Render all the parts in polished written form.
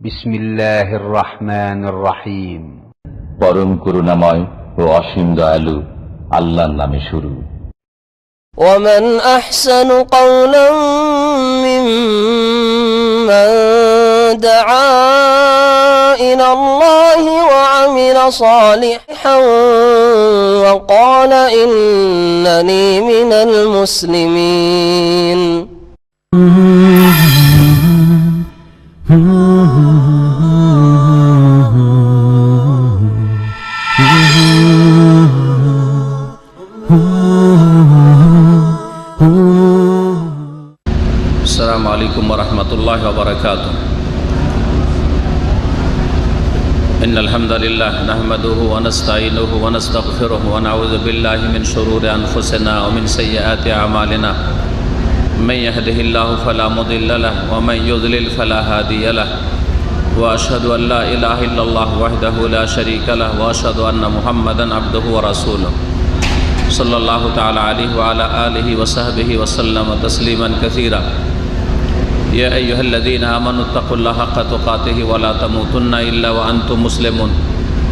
বিসমিল্লাহির রহমানির রহিম। পরম করুণাময় ও অসীম দয়ালু আল্লাহর নামে শুরু। ومن أحسن قولا ممن دعا إلى الله وعمل صالحا وقال إنني من المسلمين. السلام عليكم ورحمة الله وبركاته. إن الحمد لله نحمده ونستعينه ونستغفره ونعوذ بالله من شرور أنفسنا ومن سيئات أعمالنا. من يهده الله فلا مضل له ومن يضلل فلا هادي له. وأشهد أن لا إله إلا الله وحده لا شريك له وأشهد أن محمدا عبده ورسوله صلى الله تعالى عليه وعلى آله وصحبه وسلم تسليما كثيرا. يا أيها الذين آمنوا اتقوا الله حق تقاته ولا تموتن إلا وأنتم مسلمون.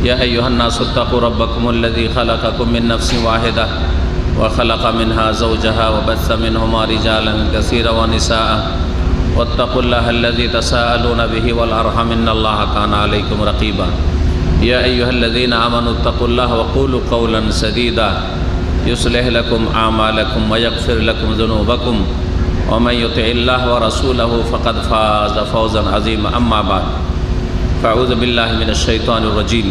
يا أيها الناس اتقوا ربكم الذي خلقكم من نفس واحدة وخلق منها زوجها وبث منهما رجالا كثيرا ونساء واتقوا الله الذي تساءلون به والأرحم إن الله كان عليكم رقيبا. يا أيها الذين آمنوا اتقوا الله وقولوا قولا سديدا يصلح لكم أعمالكم ويغفر لكم ذنوبكم ومن يطع الله ورسوله فقد فاز فوزا عظيما. أما بعد فأعوذ بالله من الشيطان الرجيم.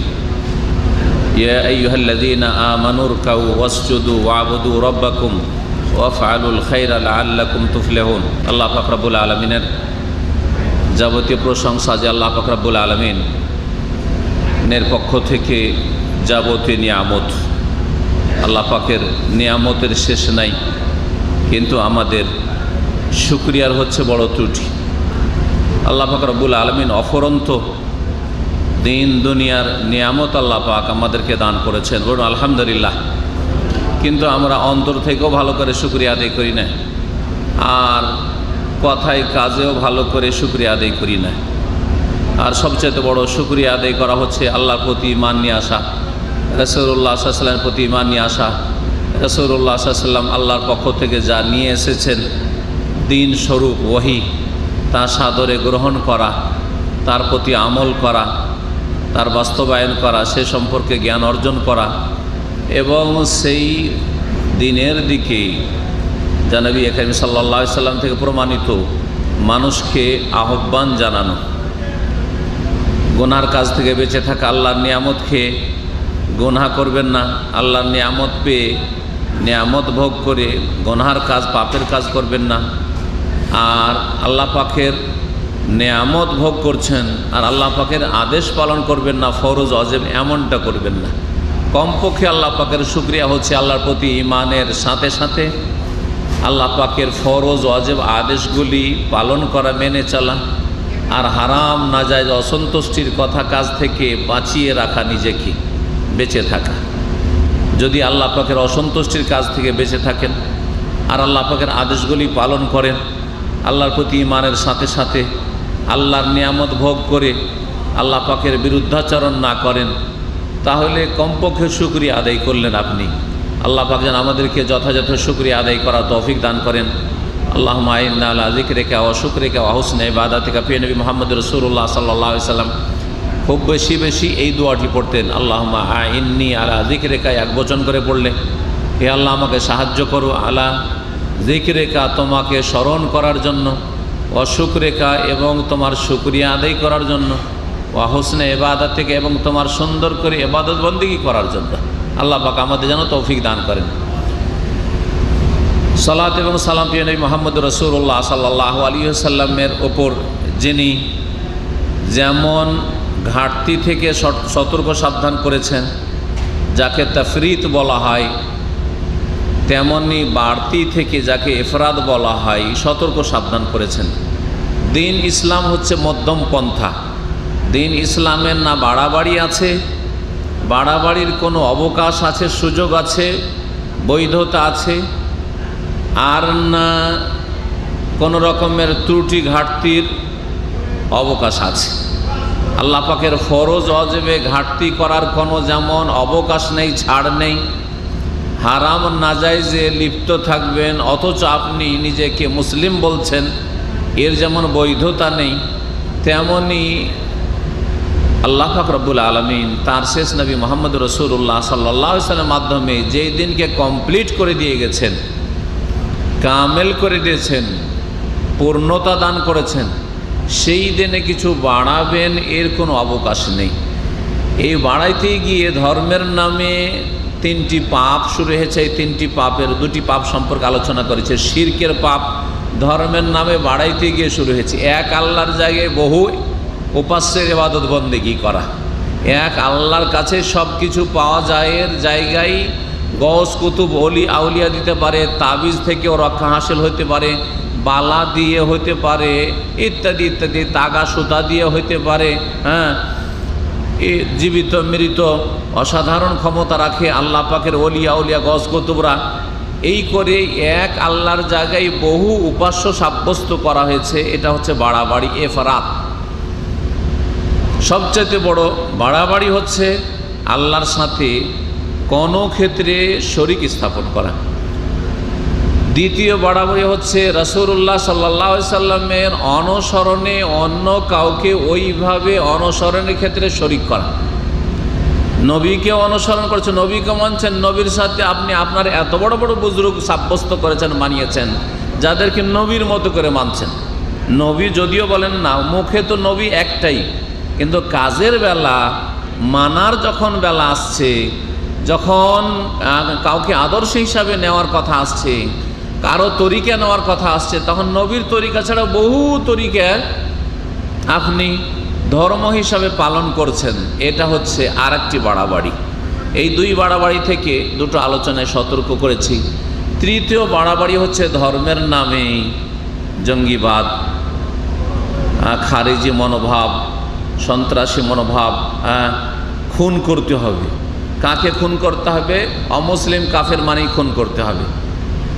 يا أيها الذين آمنوا اركعوا واسجدوا واعبدوا ربكم وافعلوا الخير لعلكم تفلحون. আল্লাহ পাক রব্বুল আলামিনের যাবতীয় প্রশংসা যে আল্লাহ পাক রব্বুল আলামিনের পক্ষ থেকে যাবতীয় নিয়ামত। আল্লাহ পাকের নিয়ামতের শেষ নাই, কিন্তু আমাদের শুকরিয়ার হচ্ছে বড় ত্রুটি। আল্লাহ পাক রব্বুল আলামিন অফরন্ত দিন দুনিয়ার নিয়ামত আল্লাহ পাক আমাদেরকে দান করেছেন, বলুন আলহামদুলিল্লাহ। কিন্তু আমরা অন্তর থেকেও ভালো করে শুকরিয়া আদায় করি না, আর কথায় কাজেও ভালো করে শুকরিয়া আদায় করি না। আর সবচেয়ে বড় শুকরিয়া আদায় করা হচ্ছে আল্লাহর প্রতি ঈমান নিয়ে আসা, রাসূলুল্লাহ সাল্লাল্লাহু আলাইহি ওয়াসাল্লামের প্রতি ঈমান নিয়ে আসা। রাসূলুল্লাহ সাল্লাল্লাহু আলাইহি ওয়াসাল্লাম আল্লাহর পক্ষ থেকে যা নিয়ে এসেছেন দিন স্বরূপ ওহী, তা সাদরে গ্রহণ করা, তার প্রতি আমল করা, তার বাস্তবায়ন করা, সে সম্পর্কে জ্ঞান অর্জন করা এবং সেই দিনের দিকে যা নবী কারীম সাল্লাল্লাহু আলাইহি ওয়াসাল্লাম থেকে প্রমাণিত মানুষকে আহ্বান জানানো, গুনার কাজ থেকে বেঁচে থাকা, আল্লাহর নিয়ামত খেয়ে গুনাহ করবেন না, আল্লাহর নিয়ামত পেয়ে নিয়ামত ভোগ করে গুনার কাজ পাপের কাজ করবেন না। আর আল্লাহ পাকের নিয়ামত ভোগ করছেন আর আল্লাহ পাকের আদেশ পালন করবেন না, ফরজ ওয়াজিব এমনটা করবেন না। কমপক্ষে আল্লাহ পাকের শুকরিয়া হচ্ছে আল্লাহর প্রতি ঈমানের সাথে সাথে আল্লাহ পাকের ফরজ ওয়াজিব আদেশগুলি পালন করা, মেনে চলা, আর হারাম নাজায়েজ অসন্তুষ্টির কথা কাজ থেকে বাঁচিয়ে রাখা, নিজেকে বেঁচে থাকা। যদি আল্লাহ পাকের অসন্তুষ্টির কাজ থেকে বেঁচে থাকেন আর আল্লাহ পাকের আদেশগুলি পালন করেন, আল্লাহর প্রতি ঈমানের সাথে সাথে আল্লাহর নিয়ামত ভোগ করে আল্লাহ পাকের বিরুদ্ধাচরণ না করেন, তাহলে কমপক্ষে শুকরিয়া আদায় করলেন আপনি। আল্লাহ পাক যেন আমাদেরকে যথাযথ শুকরিয়া আদায় করার তৌফিক দান করেন। আল্লাহুম্মা আইন্না আলা যিকরিকা ওয়া শুকরিকা ওয়া হুসনি ইবাদাতিকা। প্রিয় নবী মুহাম্মদ রাসূলুল্লাহ সাল্লাল্লাহু আলাইহি ওয়াসাল্লাম খুব বেশি বেশি এই দোয়াটি পড়তেন, আল্লাহুম্মা আইন্নি আলা যিকরিকা, এক বচন করে পড়লে, হে আল্লাহ আমাকে সাহায্য করো, আলা যিকরিকা, তোমাকে স্মরণ করার জন্য, ওয়া শুকরিকা, এবং তোমার শুকরিয়া আদায় করার জন্য, ওয়া হুসনি ইবাদাতিকা, এবং তোমার সুন্দর করে ইবাদত বন্দেগী করার জন্য। আল্লাহ পাক আমাদের যেন তৌফিক দান করেন। সালাত এবং সালাম প্রিয় নবী মুহাম্মদ রাসূলুল্লাহ সাল্লাল্লাহু আলাইহি ওয়াসাল্লামের ওপর যিনি যেমন ঘাটতি থেকে সতর্ক সাবধান করেছেন, যাকে তাফরিত বলা হয়, তেমনি বাড়তি থেকে যাকে ইফরাদ বলা হয় সতর্ক সাবধান করেছেন। দিন ইসলাম হচ্ছে মধ্যম পন্থা। দিন ইসলামের না বাড়াবাড়ি আছে, বাড়াবাড়ির কোনো অবকাশ আছে, সুযোগ আছে, বৈধতা আছে, আর না কোনো রকমের ত্রুটি ঘাটতির অবকাশ আছে। আল্লাহ পাকের ফরজ ওয়াজিবে ঘাটতি করার কোনো যেমন অবকাশ নেই, ছাড় নেই। হারাম নাজায়েজে লিপ্ত থাকবেন অথচ আপনি নিজেকে মুসলিম বলছেন, এর যেমন বৈধতা নেই, তেমনি আল্লাহ পাক রব্বুল আলামিন তার শেষ নবী মুহাম্মদ রাসূলুল্লাহ সাল্লাল্লাহু আলাইহি ওয়াসাল্লামের মাধ্যমে যেই দিনকে কমপ্লিট করে দিয়ে গেছেন, কামেল করে দিয়েছেন, পূর্ণতা দান করেছেন, সেই দিনে কিছু বাড়াবেন এর কোনো অবকাশ নেই। এই বাড়াইতে গিয়ে ধর্মের নামে 3টি পাপ শুরু হয়েছে। এই 3টি পাপের 2টি পাপ সম্পর্কে আলোচনা করেছে। শিরকের পাপ ধর্মের নামে বাড়াইতে গিয়ে শুরু হয়েছে। এক আল্লাহর জায়গায় বহু উপাস্যের ইবাদত বন্দেগী করা, এক আল্লাহর কাছে সব কিছু পাওয়া যায় এর জায়গায় গস কুতুব অলি আউলিয়া দিতে পারে, তাবিজ থেকেও রক্ষা হাসিল হতে পারে, বালা দিয়ে হতে পারে, ইত্যাদি ইত্যাদি, তাগা সুতা দিয়ে হইতে পারে। হ্যাঁ, জীবিত মৃত অসাধারণ ক্ষমতা রাখে আল্লাহ পাকের অলি আউলিয়া গস কুতুবরা। এই করে এক আল্লাহর জায়গায় বহু উপাস্য সাব্যস্ত করা হয়েছে। এটা হচ্ছে বাড়াবাড়ি, এফরাত। সবচেয়ে বড় বাড়াবাড়ি হচ্ছে আল্লাহর সাথে কোনো ক্ষেত্রে শরীক স্থাপন করা। দ্বিতীয় বাড়াবাড়ি হচ্ছে রাসূলুল্লাহ সাল্লাল্লাহু আলাইহি সাল্লামের অনুসরণে অন্য কাউকে ওইভাবে অনুসরণের ক্ষেত্রে শরীক করা। নবীকে অনুসরণ করেছেন, নবীকে মানছেন, নবীর সাথে আপনি আপনার এত বড় বড় বুজুর্গ সাব্যস্ত করেছেন, মানিয়েছেন, যাদেরকে নবীর মতো করে মানছেন। নবী যদিও বলেন না, মুখে তো নবী একটাই, কিন্তু কাজের বেলা মানার যখন বেলা আসছে, যখন কাউকে আদর্শ হিসাবে নেওয়ার কথা আসছে, কারো তরিকা নেওয়ার কথা আসছে, তখন নবীর তরিকা ছাড়া বহু তরিকা আপনি ধর্ম হিসাবে পালন করছেন। এটা হচ্ছে আর একটি বাড়াবাড়ি। এই 2 বাড়াবাড়ি থেকে 2টো আলোচনায় সতর্ক করেছি। তৃতীয় বাড়াবাড়ি হচ্ছে ধর্মের নামে জঙ্গিবাদ, খারেজি মনোভাব, সন্ত্রাসী মনোভাব। খুন করতে হবে। কাকে খুন করতে হবে? অমুসলিম কাফের মানেই খুন করতে হবে।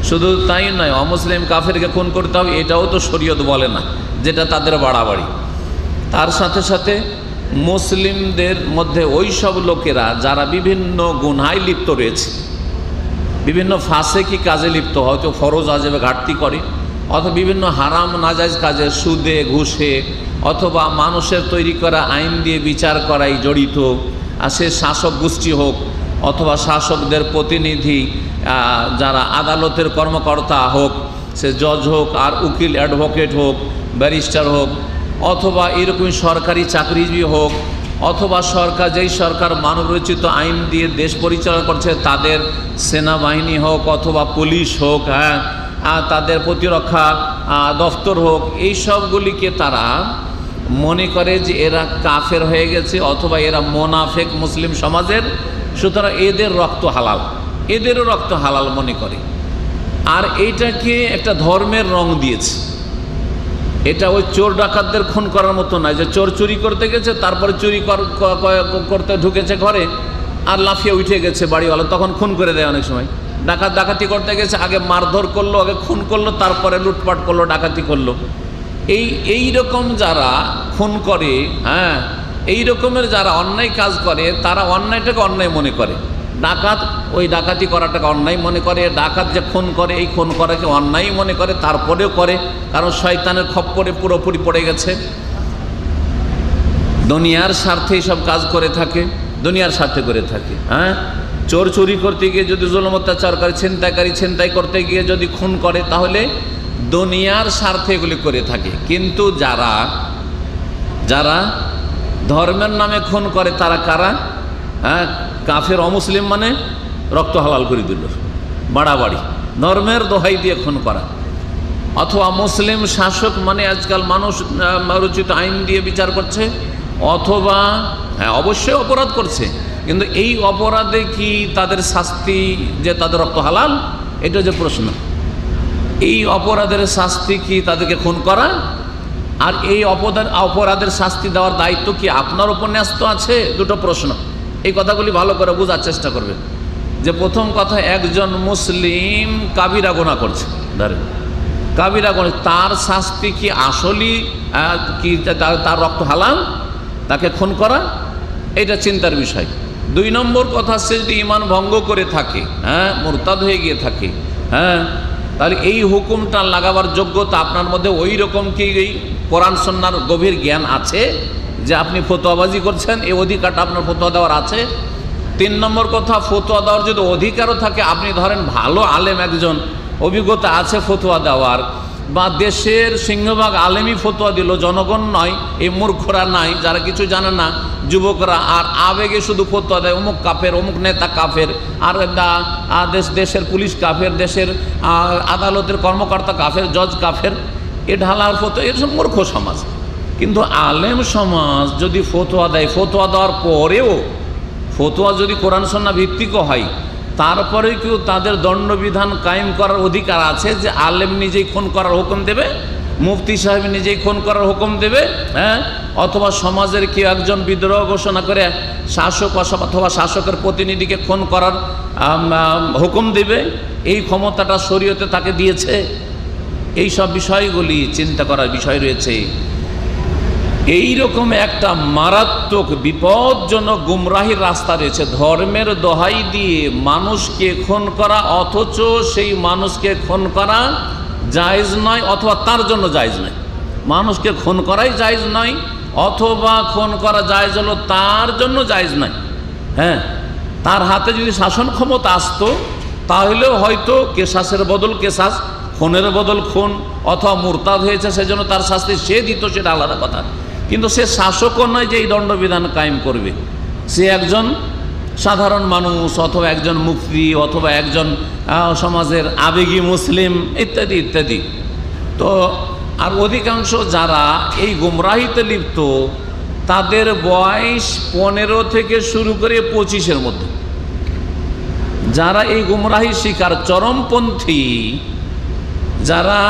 শুধু তাই নয়, অমুসলিম কাফেরকে খুন করতে হবে এটাও তো শরীয়ত বলে না, যেটা তাদের বাড়াবাড়ি। তার সাথে সাথে মুসলিমদের মধ্যে ওই সব লোকেরা যারা বিভিন্ন গুনায় লিপ্ত রয়েছে, বিভিন্ন ফাসেকি কাজে লিপ্ত, হয়তো ফরজ ওয়াজিবে ঘাটতি করে, অথবা বিভিন্ন হারাম নাজায়েজ কাজে, সুদে ঘুষে, অথবা মানুষের তৈরি করা আইন দিয়ে বিচার করাই জড়িত, আর সে শাসক গোষ্ঠী হোক অথবা শাসকদের প্রতিনিধি, যারা আদালতের কর্মকর্তা হোক, সে জজ হোক আর উকিল অ্যাডভোকেট হোক, ব্যারিস্টার হোক, অথবা এরকম সরকারি চাকরিজীবী হোক, অথবা সরকার যেই সরকার মানবরচিত আইন দিয়ে দেশ পরিচালনা করছে তাদের সেনাবাহিনী হোক অথবা পুলিশ হোক, হ্যাঁ, তাদের প্রতিরক্ষা দফতর হোক, এই সবগুলিকে তারা মনে করে যে এরা কাফের হয়ে গেছে অথবা এরা মোনাফেক মুসলিম সমাজের, সুতরাং এদের রক্ত হালাল, এদেরও রক্ত হালাল মনে করে। আর এইটাকে একটা ধর্মের রং দিয়েছে। এটা ওই চোর ডাকাতদের খুন করার মতো নয় যে চোর চুরি করতে গেছে, তারপরে চুরি করতে ঢুকেছে ঘরে আর লাফিয়ে উঠে গেছে বাড়িওয়ালা, তখন খুন করে দেয় অনেক সময়। ডাকাত ডাকাতি করতে গেছে, আগে মারধর করলো, আগে খুন করলো, তারপরে লুটপাট করলো, ডাকাতি করলো। এই রকম যারা খুন করে, হ্যাঁ, এই রকমের যারা অন্যায় কাজ করে, তারা অন্যায়টাকে অন্যায় মনে করে। ডাকাত ওই ডাকাতি করাটাকে অন্যায় মনে করে, ডাকাত যে খুন করে এই খুন করাকে অন্যায় মনে করে, তারপরেও করে, কারণ শয়তানের খপ্পরে পুরোপুরি পড়ে গেছে। দুনিয়ার স্বার্থে সব কাজ করে থাকে, দুনিয়ার স্বার্থে করে থাকে। হ্যাঁ, চোর চুরি করতে গিয়ে যদি জুলুম অত্যাচার করে, ছিনতাই করতে গিয়ে যদি খুন করে, তাহলে দুনিয়ার স্বার্থে এগুলি করে থাকে। কিন্তু যারা ধর্মের নামে খুন করে তারা কারা? হ্যাঁ, কাফের অমুসলিম মানে রক্ত হালাল করে দিল, বাড়াবাড়ি, ধর্মের দোহাই দিয়ে খুন করা। অথবা মুসলিম শাসক মানে আজকাল মানুষ রচিত আইন দিয়ে বিচার করছে, অথবা হ্যাঁ অবশ্যই অপরাধ করছে, কিন্তু এই অপরাধে কি তাদের শাস্তি যে তাদের রক্ত হালাল? এটা যে প্রশ্ন। এই অপরাধের শাস্তি কি তাদেরকে খুন করা? আর এই অপরাধের শাস্তি দেওয়ার দায়িত্ব কি আপনার উপর ন্যস্ত আছে? দুটো প্রশ্ন। এই কথাগুলি ভালো করে বোঝার চেষ্টা করবেন। যে প্রথম কথা, একজন মুসলিম কাবিরা গুনাহ করছে, ধরেন কাবিরা গুনাহ, তার শাস্তি কি আসলেই কি তার রক্ত হালাল? তাকে খুন করা এটা চিন্তার বিষয়। 2 নম্বর কথা, সে যদি ঈমান ভঙ্গ করে থাকে, মুরতাদ হয়ে গিয়ে থাকে, তাহলে এই হুকুমটা লাগাবার যোগ্যতা আপনার মধ্যে ওই রকম কি এই কোরআন সুন্নাহর গভীর জ্ঞান আছে যে আপনি ফতোয়াবাজি করছেন, এই অধিকারটা আপনার ফতোয়া দেওয়ার আছে? 3 নম্বর কথা, ফতোয়া দেওয়ার যদি অধিকারও থাকে, আপনি ধরেন ভালো আলেম একজন, অভিজ্ঞতা আছে ফতোয়া দেওয়ার, বা দেশের সিংহভাগ আলেমই ফতোয়া দিল, জনগণ নয়, এই মূর্খরা নাই যারা কিছু জানে না, যুবকরা, আর আবেগে শুধু ফতোয়া দেয়, অমুক কাফের, অমুক নেতা কাফের, আর দেশের পুলিশ কাফের, দেশের আদালতের কর্মকর্তা কাফের, জজ কাফের, এ ঢালার ফতোয়া, এসব মূর্খ সমাজ। কিন্তু আলেম সমাজ যদি ফতোয়া দেয়, ফতোয়া দেওয়ার পরেও ফতোয়া যদি কোরআন সুন্নাহ ভিত্তিক হয়, তারপরে কেউ তাদের দণ্ডবিধান কায়েম করার অধিকার আছে যে আলেম নিজেই খুন করার হুকুম দেবে, মুফতি সাহেব নিজেই খুন করার হুকুম দেবে, অথবা সমাজের কেউ একজন বিদ্রোহ ঘোষণা করে শাসক অথবা শাসকের প্রতিনিধিকে খুন করার হুকুম দেবে। এই ক্ষমতাটা শরীয়তে তাকে দিয়েছে। এই সব বিষয়গুলি চিন্তা করার বিষয় রয়েছে। এই রকম একটা মারাত্মক বিপজ্জনক গুমরাহির রাস্তা রয়েছে, ধর্মের দোহাই দিয়ে মানুষকে খুন করা, অথচ সেই মানুষকে খুন করা জায়েজ নয়, অথবা তার জন্য জায়েজ নয়। মানুষকে খুন করাই জায়েজ নয়, অথবা খুন করা জায়েজ হলো তার জন্য জায়েজ নয়। তার হাতে যদি শাসন ক্ষমতা আসতো তাহলেও হয়তো কেসাসের বদল কেসাস, খুনের বদল খুন, অথবা মুরতাদ হয়েছে সেজন্য তার শাস্তি সে দিত, সেটা আলাদা কথা। কিন্তু সে শাসকও নয় যে এই দণ্ডবিধান কায়েম করবে। সে একজন সাধারণ মানুষ, অথবা একজন মুফতি, অথবা একজন সমাজের আবেগী মুসলিম, ইত্যাদি ইত্যাদি। তো আর অধিকাংশ যারা এই গুমরাহিতে লিপ্ত, তাদের বয়স 15 থেকে শুরু করে 25-এর মধ্যে। যারা এই গুমরাহি শিকার, চরমপন্থী, যারা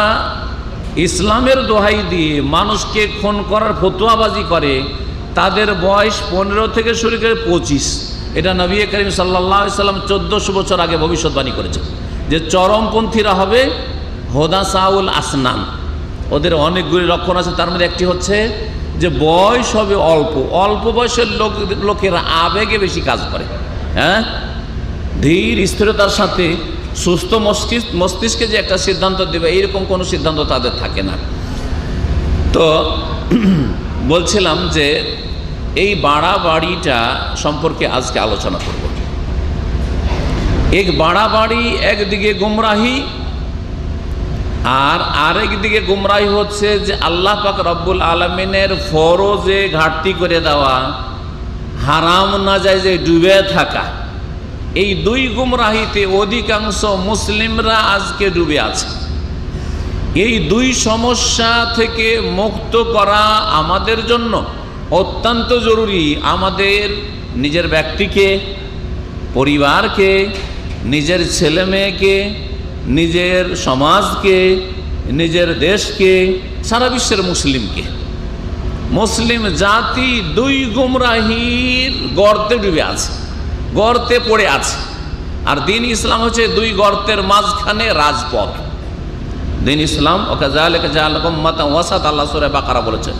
ইসলামের দোহাই দিয়ে মানুষকে খুন করার ফতোয়াবাজি করে, তাদের বয়স 15 থেকে শুরু করে 25। এটা নবী করিম সাল্লাল্লাহু আলাইহি সাল্লাম 1400 বছর আগে ভবিষ্যৎবাণী করেছেন যে চরমপন্থীরা হবে হোদাসাউল আসনান। ওদের অনেকগুলি লক্ষণ আছে, তার মধ্যে একটি হচ্ছে যে বয়স হবে অল্প, অল্প বয়সের লোকেরা আবেগে বেশি কাজ করে, ধীর স্থিরতার সাথে সুস্থ মস্তিষ্কে যে একটা সিদ্ধান্ত দেবে, এইরকম কোনো সিদ্ধান্ত তাদের থাকে না। তো বলছিলাম যে এই বাড়াবাড়িটা সম্পর্কে আজকে আলোচনা করব। এক বাড়াবাড়ি একদিকে গুমরাহি, আর আরেক দিকে গুমরাহি হচ্ছে যে আল্লাহ পাক রব্বুল আলামিনের ফরজে ঘাটতি করে দেওয়া, হারাম না যায় যে ডুবে থাকা। এই 2 গুমরাহিতে অধিকাংশ মুসলিমরা আজকে ডুবে আছে। এই 2 সমস্যা থেকে মুক্ত করা আমাদের জন্য অত্যন্ত জরুরি। আমাদের নিজের ব্যক্তিকে, পরিবারকে, নিজের ছেলে মেয়েকে, নিজের সমাজকে, নিজের দেশকে, সারা বিশ্বের মুসলিমকে। মুসলিম জাতি 2 গুমরাহির গর্তে ডুবে আছে, গর্তে পড়ে আছে। আর দিন ইসলাম হচ্ছে 2 গর্তের মাঝখানে রাজপথ। দিন ইসলাম ওকাযালিকা জাআলাকুম উম্মাতান ওয়াসাত, আল্লাহ সূরা বাকারা বলেছে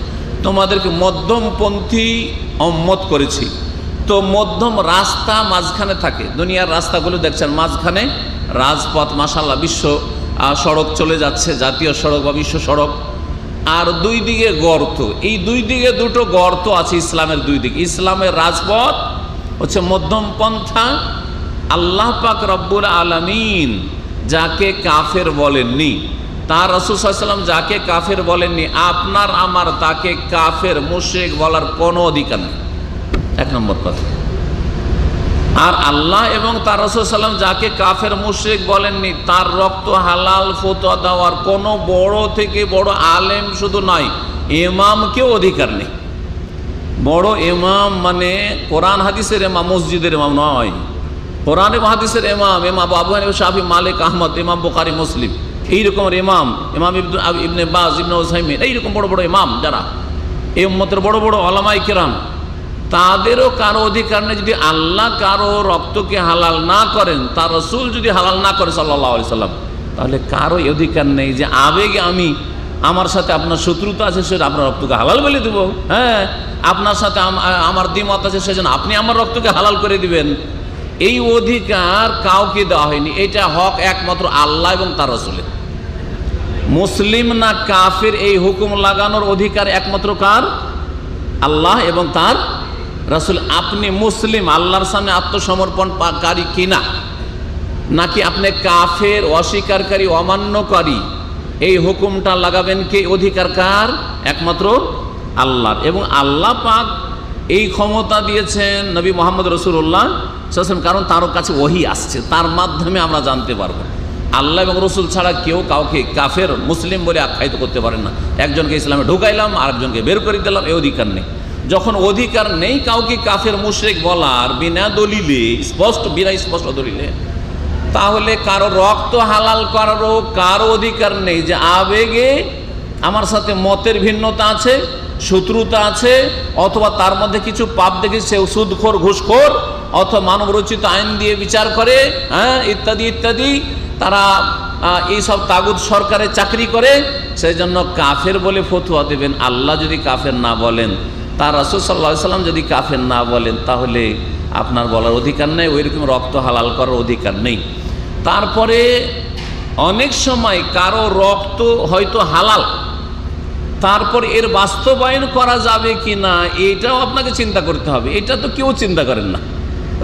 তোমাদেরকে মধ্যমপন্থী উম্মত করেছি। তো মধ্যম রাস্তা মাঝখানে থাকে। দুনিয়ার রাস্তাগুলো দেখছেন মাঝখানে রাজপথ, মাশাআল্লাহ, বিশ্ব সড়ক চলে যাচ্ছে, জাতীয় সড়ক বা বিশ্ব সড়ক। আর 2 দিকে গর্ত। এই 2 দিকে 2টো গর্ত আছে ইসলামের 2 দিকে। ইসলামের রাজপথ হচ্ছে মধ্যম পন্থা। আল্লাহ পাক রব্বুল আলামিন যাকে কাফের বলেননি, তার রাসূল সাল্লাল্লাহু আলাইহি ওয়াসাল্লাম যাকে কাফের বলেননি, আপনার আমার তাকে কাফের মুশরিক বলার কোনো অধিকার নেই, 1 নম্বর কথা। আর আল্লাহ এবং তার রাসূল সাল্লাল্লাহু আলাইহি ওয়াসাল্লাম যাকে কাফের মুশরিক বলেননি, তার রক্ত হালাল ফতোয়া দেওয়ার কোনো বড় থেকে বড় আলেম শুধু নয়, ইমামকেও অধিকার নেই। বড় ইমাম মানে কোরআন হাদিসের ইমাম, মসজিদের ইমাম নয়। কোরআন এবং হাদিসের ইমাম, ইমাম আবু হানিফা, শাফি, মালিক, আহমদ, ইমাম বুখারী, মুসলিম, এইরকম ইমাম, ইমাম ইবনে বাজ, ইবনে উসাইমিন, এইরকম বড় বড় ইমাম যারা এই উম্মতের বড় বড় ওলামায়ে কেরাম, তাদেরও কারো অধিকার নেই। যদি আল্লাহ কারো রক্তকে হালাল না করেন, তার রাসূল যদি হালাল না করে সাল্লাল্লাহু আলাইহি সাল্লাম, তাহলে কারো অধিকার নেই যে আবেগে আমি আমার সাথে আপনার শত্রুতা আছে সেটা আপনার রক্তকে হালাল বলে দেবো। হ্যাঁ, আপনার সাথে আমার দ্বিমত আছে সেজন্য আপনি আমার রক্তকে হালাল করে দিবেন। এই অধিকার কাউকে দেওয়া হয়নি। এটা হক একমাত্র আল্লাহ এবং তার রাসূলের। মুসলিম না কাফের এই হুকুম লাগানোর অধিকার একমাত্র কার? আল্লাহ এবং তার রাসূল। আপনি মুসলিম আল্লাহর সামনে আত্মসমর্পণকারী কিনা, নাকি আপনি কাফের, অস্বীকারী, অমান্যকারী, এই হুকুমটা লাগাবেন কে? অধিকার কার? একমাত্র আল্লাহর। এবং আল্লাহ পাক এই ক্ষমতা দিয়েছেন নবী মুহাম্মদ রাসূলুল্লাহ সাল্লাল্লাহু আলাইহি ওয়াসাল্লাম, কারণ তার কাছে ওহী আসছে, তার মাধ্যমে আমরা জানতে পারবো। আল্লাহ এবং রসুল ছাড়া কেউ কাউকে কাফের মুসলিম বলে আখ্যায়িত করতে পারেন না। একজনকে ইসলামে ঢুকাইলাম, আরেকজনকে বের করে দিলাম, এই অধিকার নেই। যখন অধিকার নেই কাউকে কাফের মুশরিক বলার বিনা দলিলে, বিনা স্পষ্ট দলিলে, তাহলে কারো রক্ত হালাল করারও কারো অধিকার নেই। যে আবেগে আমার সাথে মতের ভিন্নতা আছে, শত্রুতা আছে, অথবা তার মধ্যে কিছু পাপ দেখে সে সুদখোর, ঘুষখোর, অথবা মানব রচিত আইন দিয়ে বিচার করে, হ্যাঁ, ইত্যাদি ইত্যাদি, তারা এইসব তাগুত সরকারের চাকরি করে, সেই জন্য কাফের বলে ফতোয়া দেবেন। আল্লাহ যদি কাফের না বলেন, তার রাসূল সাল্লাল্লাহু আলাইহি ওয়াসাল্লাম যদি কাফের না বলেন, তাহলে আপনার বলার অধিকার নেই, ওইরকম রক্ত হালাল করার অধিকার নেই। তারপরে অনেক সময় কারো রক্ত হয়তো হালাল, তারপর এর বাস্তবায়ন করা যাবে কি না এটাও আপনাকে চিন্তা করতে হবে। এটা তো কেউ চিন্তা করেন না।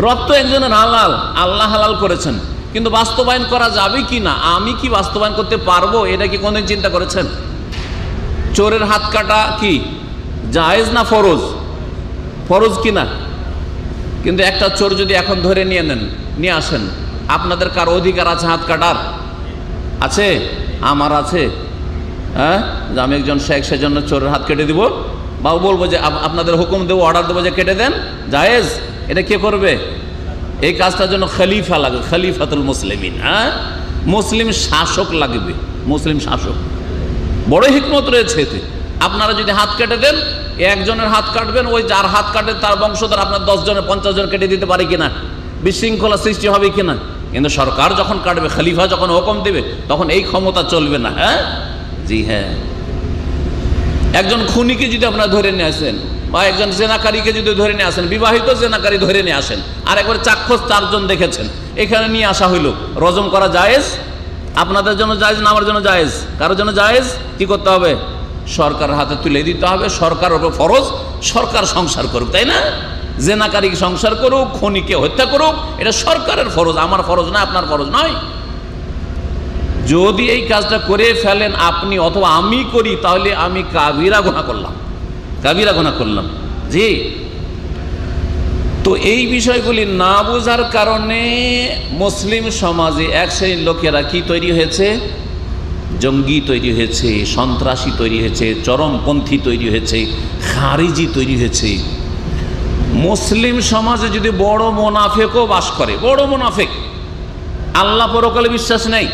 রক্ত একজনের হালাল, আল্লাহ হালাল করেছেন, কিন্তু বাস্তবায়ন করা যাবে কি না, আমি কি বাস্তবায়ন করতে পারবো, এটা কি কোনদিন চিন্তা করেছেন? চোরের হাত কাটা কি জায়েজ না ফরজ? ফরজ কি না? কিন্তু একটা চোর যদি এখন ধরে নিয়ে আসেন, আপনাদের কার অধিকার আছে হাত কাটার? আছে? আমার আছে। হ্যাঁ, যে আমি একজন শেখ, সেজন্য চোরের হাত কেটে দিব, বা বলবো যে আপনাদের হুকুম দেবো, অর্ডার দেবো যে কেটে দেন, জায়েজ? এটা কে করবে? এই কাজটার জন্য খলিফা লাগবে, খলিফাতুল মুসলিমিন। হ্যাঁ, মুসলিম শাসক লাগবে, মুসলিম শাসক। বড় হিকমত রয়েছে এতে। আপনারা যদি হাত কেটে দেন, একজনের হাত কাটবেন, ওই যার হাত কাটে তার বংশধর আপনার 10 জনের 50 জন কেটে দিতে পারে কিনা, বিশৃঙ্খলা সৃষ্টি হবে কিনা? কিন্তু সরকার যখন কাটবে, খলিফা যখন হুকুম দেবে, তখন এই ক্ষমতা চলবে না। হ্যাঁ, জি হ্যাঁ। একজন খুনিকে যদি আপনারা ধরে নিয়ে আসেন, বা একজন জেনাকারীকে যদি ধরে নিয়ে আসেন, বিবাহিত জেনাকারী ধরে নিয়ে আসেন, আর একবার চাক্ষুষ 4 জন দেখেছেন, এখানে নিয়ে আসা হইল, রজম করা জায়েজ? আপনাদের জন্য জায়েজ না আমার জন্য জায়েজ? কারোর জন্য জায়েজ? কি করতে হবে? সরকারের হাতে তুলে দিতে হবে। সরকারের উপর ফরজ, সরকার সংসার করুক, তাই না? জেনাকারীকে সংসার করুক, খুনিকে হত্যা করুক, এটা সরকারের ফরজ, আমার ফরজ না, আপনার ফরজ নয়। যদি এই কাজটা করে ফেলেন আপনি অথবা আমি করি, তাহলে আমি কাবিরা গুনাহ করলাম, কাবিরা গুনাহ করলাম। জি, তো এই বিষয়গুলি না বোঝার কারণে মুসলিম সমাজে এক শ্রেণীর লোকেরা কি তৈরি হয়েছে? জঙ্গি তৈরি হয়েছে, সন্ত্রাসী তৈরি হয়েছে, চরমপন্থী তৈরি হয়েছে, খারিজি তৈরি হয়েছে। মুসলিম সমাজে যদি বড় মোনাফেকও বাস করে, বড় মোনাফেক, আল্লাহ পরকালে বিশ্বাস নেই।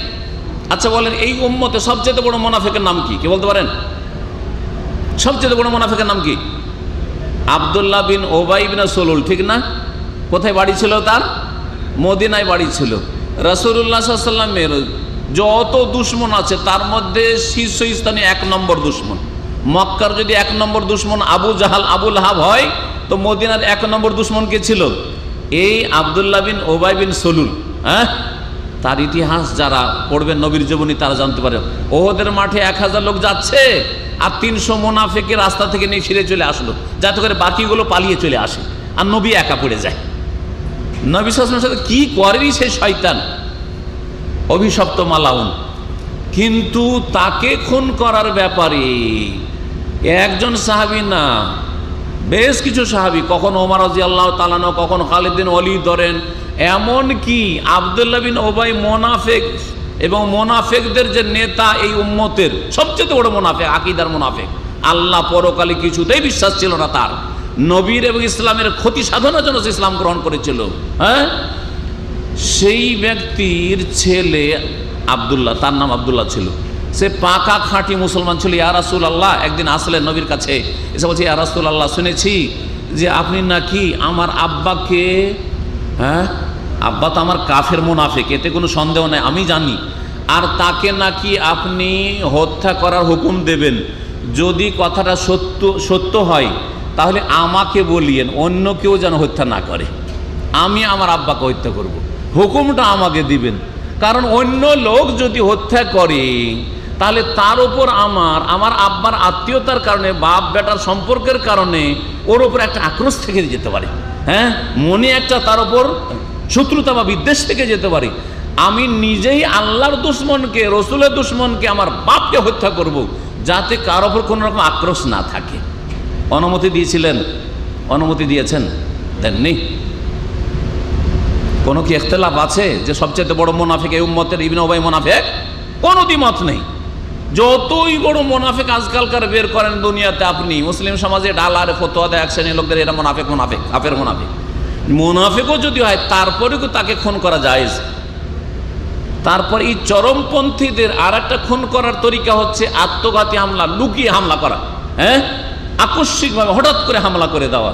আচ্ছা বলেন, এই উম্মতে সবচেয়ে বড় মোনাফেকের নাম কি? কে বলতে পারেন? সবচেয়ে বড় মোনাফেকের নাম কি? আব্দুল্লাহ বিন ওবাই বিন সলুল, ঠিক না? কোথায় বাড়ি ছিল তার? মদিনায় বাড়ি ছিল। রাসূলুল্লাহ সাল্লাল্লাহু আলাইহি ওয়াসাল্লামের যত দুশমন আছে তার মধ্যে শীর্ষস্থানীয় 1 নম্বর দুশমন। মক্কার যদি 1 নম্বর দুশমন আবু জাহাল, আবু লাহাব হয়, তো মদিনার 1 নম্বর দুশমন কে ছিল? এই আব্দুল্লাহ বিন ওবাই বিন সলুল। হ্যাঁ, তার ইতিহাস যারা পড়বেন নবীর জীবনী তারা জানতে পারে। ওহদের মাঠে 1000 লোক যাচ্ছে, আর 300 মুনাফিকের রাস্তা থেকে নিয়ে ফিরে চলে আসলো, যাতে করে বাকিগুলো পালিয়ে চলে আসে, আর নবী একা পড়ে যায়। নবী সাল্লাল্লাহু আলাইহি ওয়াসাল্লামের সাথে কি করেনি সেই শয়তান, অভিশপ্ত মালাউন। কিন্তু তাকে খুন করার ব্যাপারে একজন সাহাবী না, বেশ কিছু সাহাবী, কখন ওমর রাদিয়াল্লাহু তাআলা, কখন খালিদ বিন ওয়ালিদ ধরেন, এমন কি আব্দুল্লাহ বিন ওবাই মুনাফিক, এবং মুনাফিকদের যে নেতা এই উম্মতের সবচেয়ে বড় মুনাফিক, আকীদার মুনাফিক, আল্লাহ পরকালে কিছুতেই বিশ্বাস ছিল না তার, নবীর এবং ইসলামের ক্ষতি সাধনের জন্য ইসলাম গ্রহণ করেছিল। হ্যাঁ, সেই ব্যক্তির ছেলে আব্দুল্লাহ, তার নাম আব্দুল্লাহ ছিল, সে পাকা খাঁটি মুসলমান ছিল। ইয়া রাসূলুল্লাহ, একদিন আসলেন নবীর কাছে, এসে বলছে, ইয়া রাসূলুল্লাহ, শুনেছি যে আপনি নাকি আমার আব্বাকে, হ্যাঁ, আব্বা তো আমার কাফের মুনাফিক, এতে কোনো সন্দেহ নেই, আমি জানি, আর তাকে নাকি আপনি হত্যা করার হুকুম দেবেন। যদি কথাটা সত্য হয় তাহলে আমাকে বলিয়েন, অন্য কেউ যেন হত্যা না করে। আমি আমার আব্বাকে হত্যা করব, হুকুমটা আমাকে দিবেন। কারণ অন্য লোক যদি হত্যা করে তাহলে তার ওপর আমার আব্বার আত্মীয়তার কারণে, বাপ বেটার সম্পর্কের কারণে ওর ওপর একটা আক্রোশ থেকে যেতে পারে। হ্যাঁ, মনে একটা তার ওপর শত্রুতা বা বিদ্বেষ থেকে যেতে পারে। আমি নিজেই আল্লাহর দুশ্মনকে, রসুলের দুশ্মনকে, আমার বাপকে হত্যা করব, যাতে কার ওপর কোনো রকম আক্রোশ না থাকে। অনুমতি দিয়েছিলেন? অনুমতি দিয়েছেন? দেননি? কোনো কি ইখতিলাফ আছে যে সবচেয়ে বড় মুনাফিক এই উম্মতের ইবনে উবাই মুনাফিক? কোনো দ্বিমত নেই। যতই বড় মুনাফিক আজকালকার বের করেন দুনিয়াতে, আপনি মুসলিম সমাজে ডালারে ফতোয়া দেয় এক শ্রেণীর লোকদের, এরা মুনাফিক, কাফের মুনাফিক। মুনাফিকও যদি হয় তারপরেও তাকে খুন করা জায়েজ। তারপর এই চরমপন্থীদের আর একটা খুন করার তরিকা হচ্ছে আত্মঘাতী হামলা, লুকিয়ে হামলা করা। হ্যাঁ, আকস্মিকভাবে হঠাৎ করে হামলা করে দেওয়া।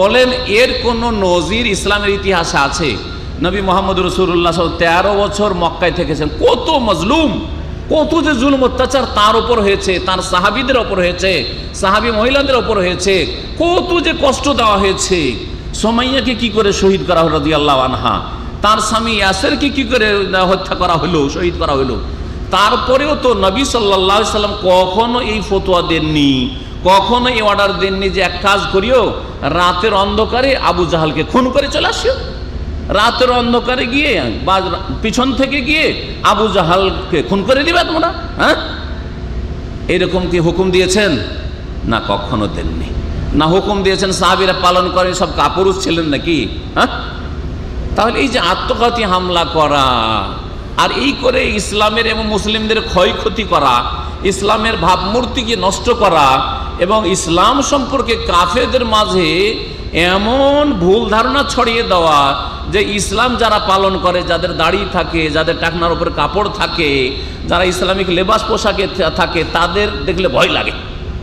বলেন এর কোন নজির ইসলামের ইতিহাসে আছে? নবী মোহাম্মদ রাসূলুল্লাহ 13 বছর মক্কায় থেকেছেন। কত মজলুম, কত যে জুলুম অত্যাচার তার উপর হয়েছে, তার সাহাবীদের উপর হয়েছে, সাহাবী মহিলাদের উপর হয়েছে, কত যে কষ্ট দেওয়া হয়েছে। সুমাইয়াকে কি করে শহীদ করা হলো রাদিয়াল্লাহু আনহা, তার স্বামী ইয়াসেরকে কি করে হত্যা করা হলো, শহীদ করা হলো। তারপরেও তো নবী সাল্লাল্লাহু আলাইহি সাল্লাম কখনো এই ফতোয়া দেননি, কখনো এই অর্ডার দেননি যে এক কাজ করিও, রাতের অন্ধকারে আবু জাহালকে খুন করে চলে আসিও। রাতের অন্ধকারে গিয়ে বা পিছন থেকে গিয়ে আবু জাহালকে খুন করে দিবে তোমরা। হ্যাঁ, এরকম কি হুকুম দিয়েছেন? না, কখনো দেননি। না হুকুম দিয়েছেন সাহাবীরা পালন করে, সব কাপুরুষ ছিলেন নাকি? হ্যাঁ, তাহলে এই যে আত্মঘাতী হামলা করা আর এই করে ইসলামের এবং মুসলিমদের ক্ষয়ক্ষতি করা, ইসলামের ভাবমূর্তিকে নষ্ট করা এবং ইসলাম সম্পর্কে কাফেরদের মাঝে এমন ভুল ধারণা ছড়িয়ে দেওয়া যে ইসলাম যারা পালন করে, যাদের দাড়ি থাকে, যাদের টাকনার উপরে কাপড় থাকে, যারা ইসলামিক লেবাস পোশাকে থাকে, তাদের দেখলে ভয় লাগে,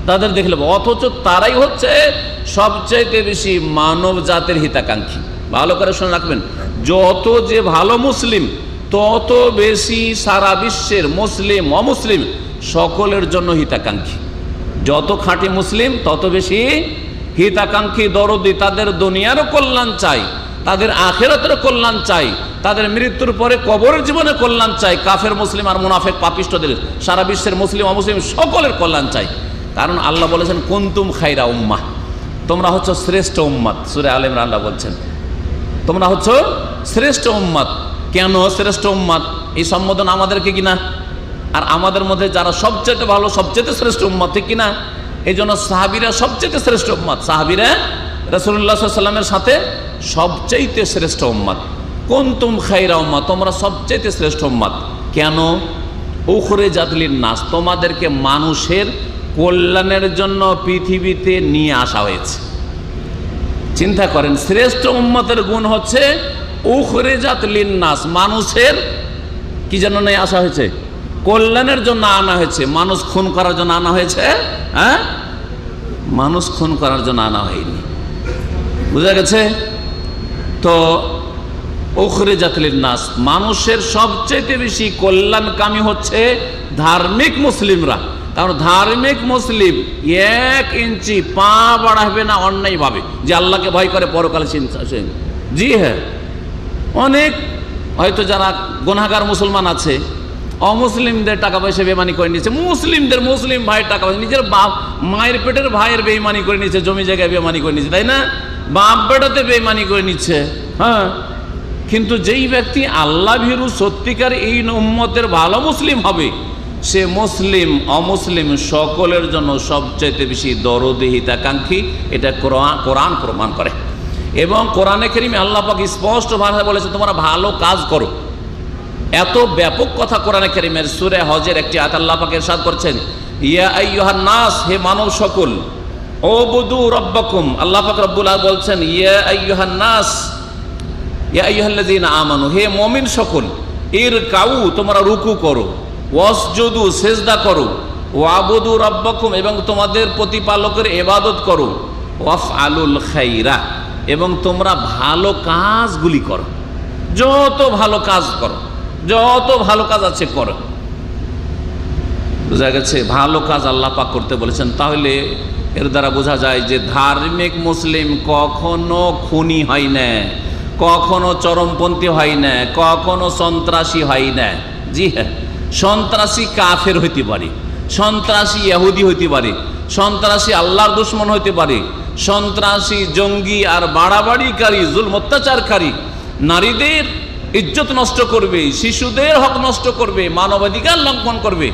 তাদের দেখলে, অথচ তারাই হচ্ছে সবচাইতে বেশি মানব জাতির হিতাকাঙ্ক্ষী। ভালো করে শুনে রাখবেন, যত যে ভালো মুসলিম তত বেশি সারা বিশ্বের মুসলিম অমুসলিম সকলের জন্য হিতাকাঙ্ক্ষী। যত খাঁটি মুসলিম তত বেশি হিতাকাঙ্ক্ষী, দরদি, তাদের দুনিয়ারও কল্যাণ চাই, তাদের আখিরাতেরও কল্যাণ চাই, তাদের মৃত্যুর পরে কবরের জীবনে কল্যাণ চাই। কাফের মুসলিম আর মুনাফিক পাপিষ্ঠদের, সারা বিশ্বের মুসলিম অমুসলিম সকলের কল্যাণ চাই। কারণ আল্লাহ বলেছেন কুনতুম খায়রা উম্মাহ, তোমরা হচ্ছে শ্রেষ্ঠ উম্মত। সূরা আলে ইমরান আল্লাহ বলছেন তোমরা হচ্ছে শ্রেষ্ঠ উম্মত। কেন শ্রেষ্ঠ উম্মত? এই সম্বোধন আমাদেরকে কিনা, আর আমাদের মধ্যে যারা সবচেয়ে ভালো, সবচেয়ে শ্রেষ্ঠ উম্মত, ঠিক কিনা? এই জন্য সাহাবীরা সবচেয়ে শ্রেষ্ঠ উম্মত, সাহাবীরা রাসূলুল্লাহ সাল্লাল্লাহু আলাইহি ওয়াসাল্লামের সাথে সবচেয়ে শ্রেষ্ঠ উম্মত। কুনতুম খায়রা উম্মাহ, তোমরা সবচেয়ে শ্রেষ্ঠ উম্মত। কেন? উখরিজাত লিন-নাস, তোমাদেরকে মানুষের কল্যাণের জন্য পৃথিবীতে নিয়ে আসা হয়েছে। চিন্তা করেন, শ্রেষ্ঠ উম্মতের গুণ হচ্ছে উখরিজাত লিন-নাস, মানুষের কি জন্য নিয়ে আসা হয়েছে? কল্যাণের জন্য আনা হয়েছে। মানুষ খুন করার জন্য আনা হয়েছে? হ্যাঁ, মানুষ খুন করার জন্য আনা হয়নি। বুঝা গেছে তো? উখরিজাত লিন-নাস, মানুষের সবচেয়ে বেশি কল্যাণকামী হচ্ছে ধার্মিক মুসলিমরা। কারণ ধার্মিক মুসলিম 1 ইঞ্চি পা বাড়াবে না অন্যায় ভাবে, যে আল্লাহকে ভয় করে, পরকালে চিন্তা। জি হ্যাঁ, অনেক হয়তো যারা গুনাহগার মুসলমান আছে, অমুসলিমদের টাকা পয়সা বেইমানি করে নিয়েছে, মুসলিম ভাইয়ের টাকা পয়সা, নিজের বাপ মায়ের পেটের ভাইয়ের বেইমানি করে নিচ্ছে, জমি জায়গায় বেইমানি করে নিচ্ছে, তাই না? বাপ বেটাতে বেইমানি করে নিচ্ছে। হ্যাঁ, কিন্তু যেই ব্যক্তি আল্লাহ ভীরু সত্যিকার এই উম্মতের ভালো মুসলিম হবে, সে মুসলিম অমুসলিম সকলের জন্য সবচাইতে বেশি দরদি, হিতাকাঙ্ক্ষী। এটা কোরআন প্রমাণ করে। এবং কোরআনে কারীমে আল্লাহ পাক স্পষ্ট ভাষায় বলেছে তোমরা ভালো কাজ করো। এত ব্যাপক কথা কোরআনে কারীমের। সূরা হজের একটি আয়াত আল্লাহ পাক ইরশাদ করছেন, ইয়া আইয়ুহান নাস, হে মানব সকল, উবুদু রাব্বাকুম, আল্লাহ পাক রব্বুল আলামিন বলছেন ইয়া আইয়ুহান নাস, ইয়া আইয়ুহাল্লাযীনা আমানু, হে মুমিন সকল, ইরকাউ, তোমরা রুকু করো, ওয়াসজুদু, সিজদা করো, ওয়াবুদু রাব্বাকুম, এবং তোমাদের প্রতিপালকের ইবাদত করো, ওয়াফআলুল খায়রা, এবং তোমরা ভালো কাজগুলি করো। যত ভালো কাজ করো, যত ভালো কাজ আছে করো। বোঝা গেছে? ভালো কাজ আল্লাহ পাক করতে বলেছেন। তাহলে এর দ্বারা বোঝা যায় যে ধার্মিক মুসলিম কখনো খুনি হয় না, কখনো চরমপন্থী হয় না, কখনো সন্ত্রাসী হয় না। জি হ্যাঁ, সন্ত্রাসী কাফের হইতে পারে, সন্ত্রাসী ইহুদি হইতে পারে, সন্ত্রাসী আল্লাহর দুশমন হইতে পারে, সন্ত্রাসী জঙ্গি আর বাড়াবাড়িকারী, জুলম অত্যাচারকারী, নারীদের ইজ্জত নষ্ট করবে, শিশুদের হক নষ্ট করবে, মানবাধিকার লঙ্ঘন করবে,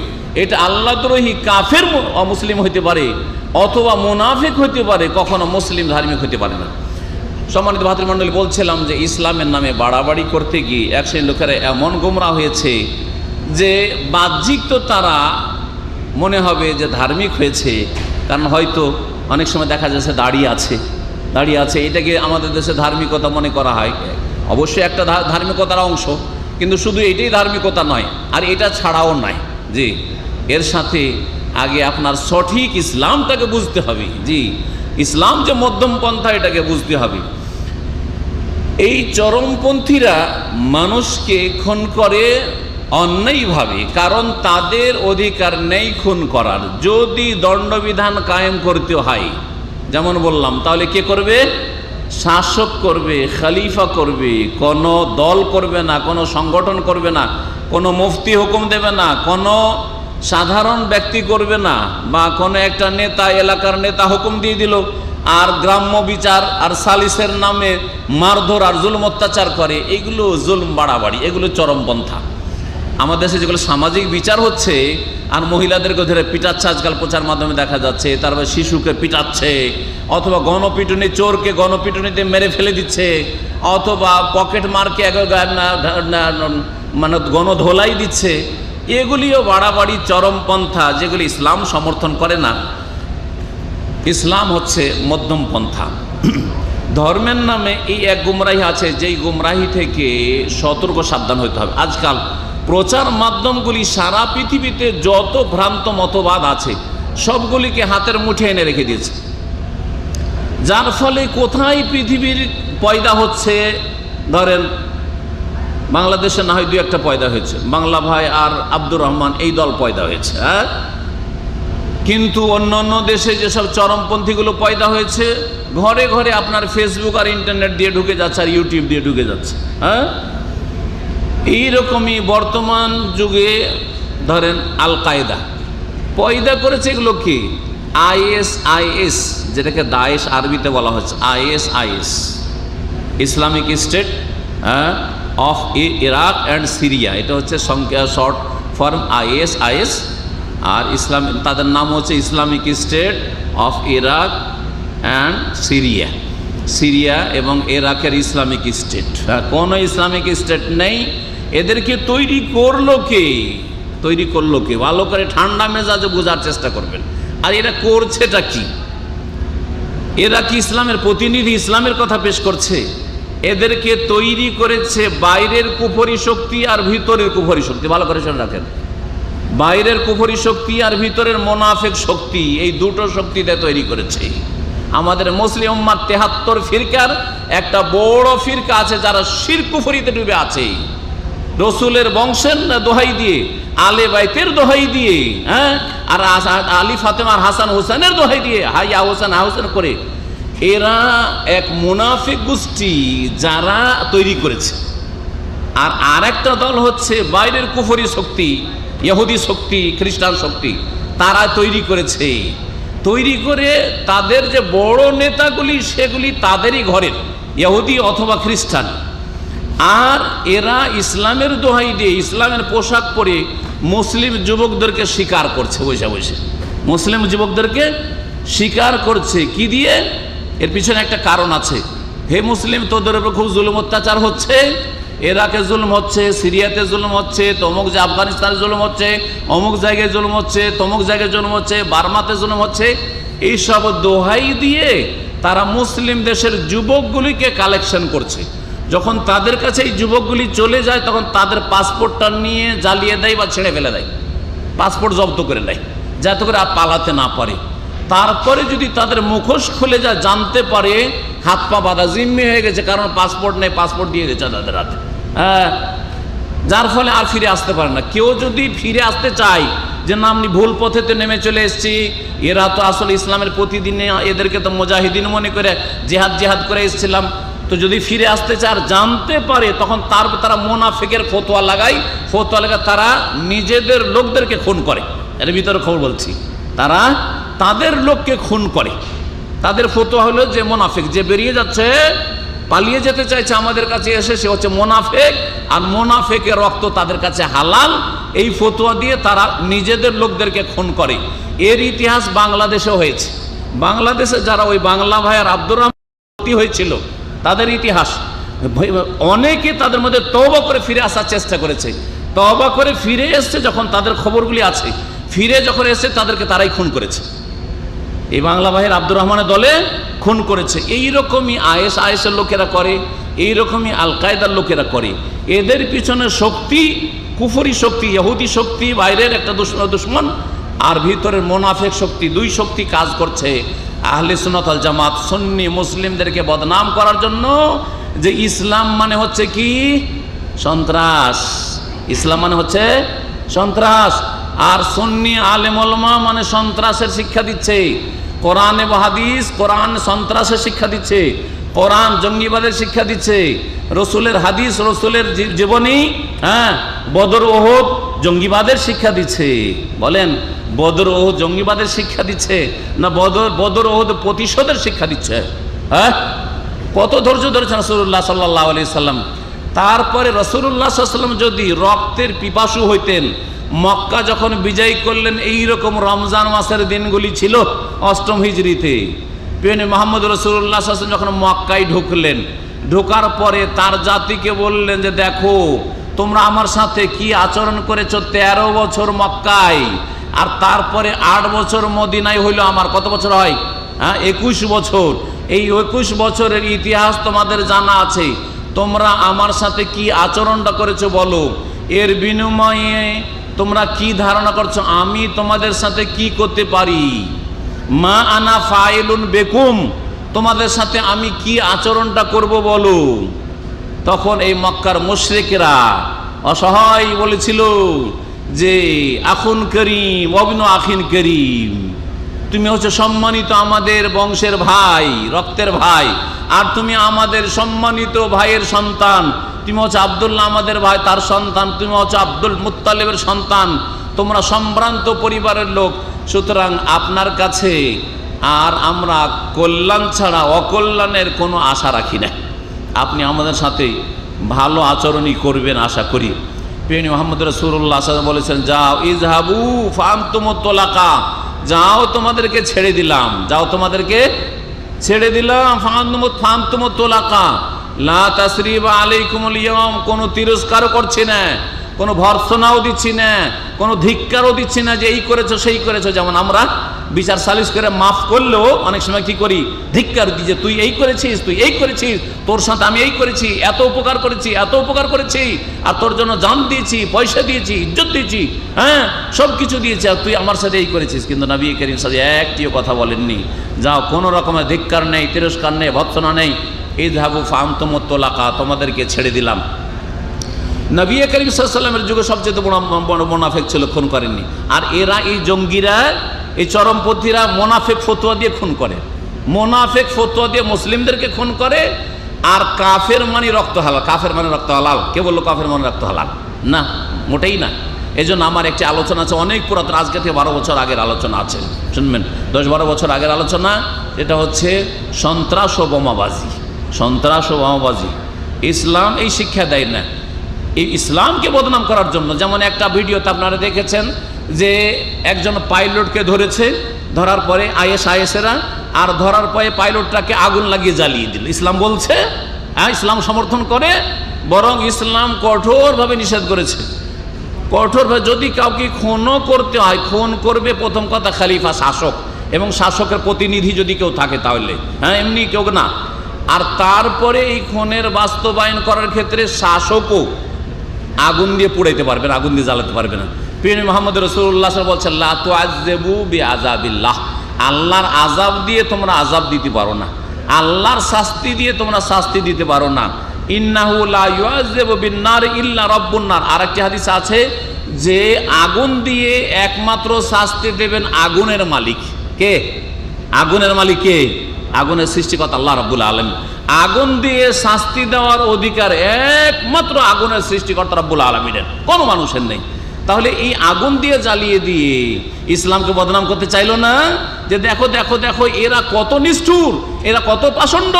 এটা আল্লাহদ্রোহী কাফের অমুসলিম হইতে পারে অথবা মুনাফিক হইতে পারে, কখনো মুসলিম ধার্মিক হইতে পারে না। সম্মানিত ভাতৃমণ্ডলী, বলছিলাম যে ইসলামের নামে বাড়াবাড়ি করতে গিয়ে এক শ্রেণীর লোকেরা এমন গোমরাহ হয়েছে যে বাহ্যিক তো তারা মনে হবে যে ধার্মিক হয়েছে, কারণ হয়তো অনেক সময় দেখা যাচ্ছে দাড়ি আছে, এটাকে আমাদের দেশে ধার্মিকতা মনে করা হয়। অবশ্যই একটা ধার্মিকতার অংশ, কিন্তু শুধু এটাই ধার্মিকতা নয়, আর এটা ছাড়াও নয়। জি, এর সাথে আগে আপনার সঠিক ইসলামটাকে বুঝতে হবে। জি, ইসলাম যে মধ্যম পন্থা, এটাকে বুঝতে হবে। এই চরমপন্থীরা মানুষকে খুন করে অন্যায়ভাবে, কারণ তাদের অধিকার নেই খুন করার। যদি দণ্ডবিধান কায়েম করতে হয়, যেমন বললাম, তাহলে কে করবে? শাসক করবে, খলিফা করবে। কোনো দল করবে না, কোনো সংগঠন করবে না, কোনো মুফতি হুকুম দেবে না, কোনো সাধারণ ব্যক্তি করবে না, বা কোনো একটা নেতা, এলাকার নেতা হুকুম দিয়ে দিল, আর গ্রাম্য বিচার আর সালিসের নামে মারধর আর জুলম অত্যাচার করে। এগুলো জুলম বাড়াবাড়ি, এগুলো চরমপন্থা। আমাদের দেশে যেগুলো সামাজিক বিচার হচ্ছে, আর মহিলাদেরকে ধরে পিটাচ্ছে, আজকাল প্রচার মাধ্যমে দেখা যাচ্ছে, তারপর শিশুকে পিটাচ্ছে, অথবা গণপিটুনি, চোরকে গণপিটুনিতে মেরে ফেলে দিচ্ছে, অথবা পকেট মারকে মানে গণধোলাই দিচ্ছে। এগুলিও বাড়াবাড়ি, চরমপন্থা, যেগুলি ইসলাম সমর্থন করে না। ইসলাম হচ্ছে মধ্যম পন্থা। ধর্মের নামে এই এক গুমরাহি আছে, যেই গুমরাহি থেকে সতর্ক সাবধান হতে হবে। আজকাল প্রচার মাধ্যমগুলি সারা পৃথিবীতে যত ভ্রান্ত মতবাদ আছে সবগুলিকে হাতের মুঠে এনে রেখে দিয়েছে, যার ফলে কোথায় পৃথিবীর পয়দা হচ্ছে, ধরেন বাংলাদেশে না হয় দু একটা পয়দা হয়েছে, বাংলা ভাই আর আব্দুর রহমান এই দল পয়দা হয়েছে, হ্যাঁ, কিন্তু অন্য অন্য দেশে যেসব চরমপন্থীগুলো পয়দা হয়েছে, ঘরে ঘরে আপনার ফেসবুক আর ইন্টারনেট দিয়ে ঢুকে যাচ্ছে, আর ইউটিউব দিয়ে ঢুকে যাচ্ছে। হ্যাঁ, এইরকমই বর্তমান যুগে ধরেন আল কায়দা পয়দা করেছে। এগুলো কি? ISIS, যেটাকে দায়েশ আরবিতে বলা হচ্ছে, ISIS, Islamic state of Iraq and Syria. এটা হচ্ছে সংখ্যা, শর্ট ফর্ম ISIS। আর ইসলাম, তাদের নাম হচ্ছে Islamic state of Iraq and Syria. Syria এবং ইরাকের ইসলামিক স্টেট। কোনো ইসলামিক স্টেট নেই। এদেরকে তৈরি করলো কে? ভালো করে ঠান্ডা মেজাজে বোঝার চেষ্টা করবেন। আর এরা করছেটা কি? এরা কি ইসলামের প্রতিনিধি? ইসলামের কথা পেশ করছে? এদেরকে তৈরি করেছে বাইরের কুফরি শক্তি আর ভিতরের কুফরি শক্তি। ভালো করে শুনে রাখেন, বাইরের কুফরি শক্তি আর ভিতরের মোনাফেক শক্তি, এই দুটো শক্তিতে তৈরি করেছে। আমাদের মুসলিম উম্মাহ 73 ফিরকার একটা বড় ফিরকা আছে, যারা শিরক কুফরিতে ডুবে আছে, রসুলের বংশের দোহাই দিয়ে, আলে বাইতের দোহাই দিয়ে, হ্যাঁ, আর আলী ফাতেমা আর হাসান হোসেনের দোহাই দিয়ে হাইয়া হোসেন হাউসেন করে। এরা এক মুনাফিক গোষ্ঠী যারা তৈরি করেছে। আর আরেকটা দল হচ্ছে বাইরের কুফরি শক্তি, ইহুদি শক্তি, খ্রিস্টান শক্তি, তারা তৈরি করেছে। তৈরি করে তাদের যে বড় নেতাগুলি, সেগুলি তাদেরই ঘরের, ইহুদি অথবা খ্রিস্টান। আর এরা ইসলামের দোহাই দিয়ে, ইসলামের পোশাক পরে মুসলিম যুবকদেরকে শিকার করছে, বসে বসে মুসলিম যুবকদেরকে শিকার করছে। কি দিয়ে? এর পিছনে একটা কারণ আছে। হে মুসলিম, তোদের উপর খুব জুলুম অত্যাচার হচ্ছে, ইরাকে জুলুম হচ্ছে, সিরিয়াতে জুলুম হচ্ছে, তমুক যে আফগানিস্তানে জুলুম হচ্ছে, অমুক জায়গায় জুলুম হচ্ছে, তমুক জায়গায় জুলুম হচ্ছে, বার্মাতে জুলুম হচ্ছে। এইসব দোহাই দিয়ে তারা মুসলিম দেশের যুবকগুলিকে কালেকশন করছে। যখন তাদের কাছে এই যুবকগুলি চলে যায়, তখন তাদের পাসপোর্টটা নিয়ে জ্বালিয়ে দেয় বা ছেড়ে ফেলে দেয়, পাসপোর্ট জব্দ করে নেয়, যাতে করে আর পালাতে না পারে। তারপরে যদি তাদের মুখোশ খুলে যায়, জানতে পারে হাত পা বাঁধা, জিম্মি হয়ে গেছে, কারণ পাসপোর্ট নেই, পাসপোর্ট দিয়ে গেছে তাদের হাতে। হ্যাঁ, যার ফলে আর ফিরে আসতে পারে না। কেউ যদি ফিরে আসতে চায় যে না আমি ভুল পথেতে নেমে চলে এসেছি, এরা তো আসলে ইসলামের প্রতিদিনে এদেরকে তো মুজাহিদিন মনে করে জেহাদ করে এসেছিলাম, তো যদি ফিরে আসতে চায় আর জানতে পারে তখন তারা মুনাফিকের ফতোয়া লাগায়, তারা নিজেদের লোকদেরকে খুন করে। এর ভিতরে খবর বলছি, তারা তাদের লোককে খুন করে। তাদের ফতোয়া হলো যে মুনাফিক, যে বেরিয়ে যাচ্ছে পালিয়ে যেতে চাইছে আমাদের কাছে এসে সে হচ্ছে মুনাফিক, আর মুনাফিকের রক্ত তাদের কাছে হালাল। এই ফতোয়া দিয়ে তারা নিজেদের লোকদেরকে খুন করে। এর ইতিহাস বাংলাদেশে হয়েছে। বাংলাদেশে যারা ওই বাংলা ভাইয়ের আব্দুর রহমান হয়েছিল তাদের ইতিহাস, অনেকে তাদের মধ্যে তওবা করে ফিরে আসার চেষ্টা করেছে। তওবা করে ফিরে এসছে যখন তাদের খবরগুলি আছে, ফিরে যখন এসে তাদেরকে তারাই খুন করেছে। এই বাংলা ভাইয়ের আব্দুর রহমানের দলে খুন করেছে। এইরকমই আইএসের লোকেরা করে, এইরকমই আল কায়দার লোকেরা করে। এদের পিছনে শক্তি কুফরি শক্তি, ইহুদি শক্তি, বাইরের একটা দুশ্মন, আর ভিতরের মুনাফিক শক্তি, দুই শক্তি কাজ করছে। আহলে সুন্নাত ওয়াল জামাত সুন্নি মুসলিমদেরকে বদনাম করার জন্য যে ইসলাম মানে হচ্ছে কি সন্ত্রাস, ইসলাম মানে হচ্ছে সন্ত্রাস, আর সুন্নি আলেম ওলামা মানে সন্ত্রাসের শিক্ষা দিচ্ছে। কোরআন এবং হাদিস, কোরআন সন্ত্রাসের শিক্ষা দিচ্ছে, কোরআন জঙ্গিবাদের শিক্ষা দিচ্ছে, রসুলের হাদিস রসুলের জীবনী বদর ওহদ জঙ্গিবাদের শিক্ষা দিচ্ছে। বলেন বদর ওহদ জঙ্গিবাদের শিক্ষা দিচ্ছে না বদর ওহদ প্রতিশোধের শিক্ষা দিচ্ছে? কত ধৈর্য ধরেছেন রাসূলুল্লাহ সাল্লাল্লাহু আলাইহি সাল্লাম। তারপরে রাসূলুল্লাহ সাল্লাল্লাহু আলাইহি সাল্লাম যদি রক্তের পিপাসু হইতেন, মক্কা যখন বিজয় করলেন এইরকম রমজান মাসের দিনগুলি ছিল অষ্টম হিজরিতে। প্রিয় মুহাম্মদ রাসূলুল্লাহ সাল্লাল্লাহু আলাইহি ওয়াসাল্লাম যখন মক্কায় ঢুকলেন, ঢোকার পরে তার জাতিকে বললেন যে দেখো তোমরা আমার সাথে কি আচরণ করেছো 13 বছর মক্কায়, আর তারপরে 8 বছর মদিনায় হইল আমার। কত বছর হয়? 21 বছর। এই 21 বছরের ইতিহাস তোমাদের জানা আছে। তোমরা আমার সাথে কি আচরণটা করেছো বলো, এর বিনিময়ে তোমরা কি ধারণা করছো আমি তোমাদের সাথে কি করতে পারি? মা আনা ফাইলুন বেকুম, তোমাদের সাথে আমি কি আচরণটা করব বলো। তখন এই মক্কার মুশরিকরা অসহায় বলেছিল যে আখুন করিম ওয়াবনু আখিন করিম, তুমি হচ্ছে সম্মানিত আমাদের বংশের ভাই, রক্তের ভাই, আর তুমি আমাদের সম্মানিত ভাইয়ের সন্তান। তুমি হচ্ছে আব্দুল্লাহ আমাদের ভাই, তার সন্তান, তুমি হচ্ছে আব্দুল মুত্তালিবের সন্তান, তোমরা সম্ভ্রান্ত পরিবারের লোক। সুতরাং আপনার কাছে আর আমরা কল্যাণ ছাড়া অকল্যাণের কোনো আশা রাখি না। আপনি আমাদের সাথে ভালো আচরণই করবেন আশা করি। প্রিয় মুহাম্মদ রাসূলুল্লাহ সাল্লাল্লাহু আলাইহি ওয়াসাল্লাম বলেছেন যাও ইযহাবু ফাআনতুমুত তুলাকা, যাও তোমাদেরকে ছেড়ে দিলাম, যাও তোমাদেরকে ছেড়ে দিলাম। ফাআনতুমুত তুলাকা লা তাসরিবা আলাইকুমুল ইয়াওম, কোনো তিরস্কারও করছি না, কোনো ভর্ৎসনাও দিচ্ছি না, কোনো ধিক্কারও দিচ্ছি না যে এই করেছো সেই করেছো। যেমন আমরা বিচার সালিশ করে মাফ করলেও অনেক সময় কি করি, ধিক্কার দিই যে তুই এই করেছিস, তুই এই করেছিস, তোর সাথে আমি এই করেছি, এত উপকার করেছি, এত উপকার করেছি, আর তোর জন্য জান দিয়েছি, পয়সা দিয়েছি, ইজ্জত দিয়েছি, সব কিছু দিয়েছি, আর তুই আমার সাথে এই করেছিস। কিন্তু নবী করিম সাল্লাল্লাহু আলাইহি ওয়াসাল্লাম একটিও কথা বলেননি। যাও, কোনো রকমের ধিক্কার নেই, তিরস্কার নেই, ভর্ৎসনা নেই। ইযহাবু ফাআনতুমুত তুলাকা, তোমাদেরকে ছেড়ে দিলাম। নবী করিম সাল্লাল্লাহু আলাইহি ওয়াসাল্লামের যুগে সবচেয়ে বড় মুনাফিক ছিল, খুন করেননি। আর এরা এই জঙ্গিরা, এই চরমপন্থীরা মুনাফিক ফতোয়া দিয়ে খুন করে, মুনাফিক ফতোয়া দিয়ে মুসলিমদেরকে খুন করে। আর কাফের মানে রক্ত হালাল, কাফের মানে রক্ত হালাল। কে বললো কাফের মানে রক্ত হালাল? না, মোটেই না। এই জন্য আমার একটি আলোচনা আছে অনেক পুরাতন, আজকে থেকে 12 বছর আগের আলোচনা আছে, শুনবেন, 10-12 বছর আগের আলোচনা। এটা হচ্ছে সন্ত্রাস ও বোমাবাজি, সন্ত্রাস ও বোমাবাজি। ইসলাম এই শিক্ষা দেয় না, এই ইসলামকে বদনাম করার জন্য। যেমন একটা ভিডিওতে আপনারা দেখেছেন যে একজন পাইলটকে ধরেছে, ধরার পরে আইএসেরা, আর ধরার পরে পাইলটটাকে আগুন লাগিয়ে জ্বালিয়ে দিল। ইসলাম বলছে, ইসলাম সমর্থন করে, বরং ইসলাম কঠোরভাবে নিষেধ করেছে, কঠোরভাবে। যদি কাউকে খুনও করতে হয়, খুন করবে প্রথম কথা খলিফা, শাসক, এবং শাসকের প্রতিনিধি যদি কেউ থাকে তাহলে, এমনি কেউ না। আর তারপরে এই খুনের বাস্তবায়ন করার ক্ষেত্রে শাসকও আগুন দিয়ে পুড়াইতে পারবে না, আগুন দিয়ে জ্বালাতে পারবে না। প্রিয় মুহাম্মদ রাসূলুল্লাহ সাল্লাল্লাহু আলাইহি ওয়াসাল্লাম বলছেন লা তুআযযিবু বিআযাবিল্লাহ, আল্লাহর আযাব দিয়ে তোমরা আযাব দিতে পারো না, আল্লাহর শাস্তি দিয়ে তোমরা শাস্তি দিতে পারো না। ইন্নাহু লা ইউআযযিবু বিন-নার ইল্লা রাব্বুন নার। আরেকটি হাদিস আছে যে আগুন দিয়ে একমাত্র শাস্তি দেবেন আগুনের মালিক। কে? আগুনের মালিক কে? আগুনের সৃষ্টিকর্তা আল্লাহ রাব্বুল আলামিন। আগুন দিয়ে শাস্তি দেওয়ার অধিকার একমাত্র আগুনের সৃষ্টিকর্তা রাব্বুল আলামিনের, কোনো মানুষের নেই। তাহলে এই আগুন দিয়ে জ্বালিয়ে দিয়ে ইসলামকে বদনাম করতে চাইলো না, যে দেখো দেখো দেখো এরা কত নিষ্ঠুর, এরা কত পাষণ্ড।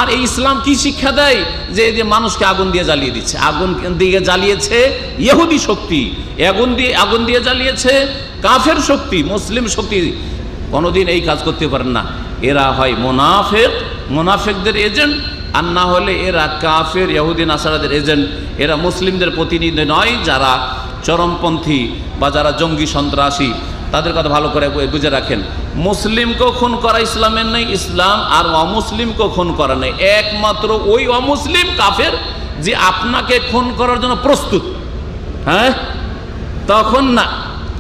আর এই ইসলাম কি শিক্ষা দেয়? যে মানুষকে আগুন দিয়ে জ্বালিয়ে দিচ্ছে। আগুন দিয়ে জ্বালিয়েছে ইহুদি শক্তি, আগুন দিয়ে জ্বালিয়েছে কাফের শক্তি, মুসলিম শক্তি কোনোদিন এই কাজ করতে পারেন না। এরা হয় মুনাফিক, মুনাফিকদের এজেন্ট, আর না হলে এরা কাফের ইহুদি নাসারাদের এজেন্ট। এরা মুসলিমদের প্রতিনিধি নয়, যারা চরমপন্থী বা যারা জঙ্গি সন্ত্রাসী, তাদের কথা ভালো করে বুঝে রাখেন। মুসলিমকেও খুন করা ইসলামের নেই, ইসলাম আর অমুসলিমকেও খুন করা নেই। একমাত্র ওই অমুসলিম কাফের যে আপনাকে খুন করার জন্য প্রস্তুত, হ্যাঁ, তখন না,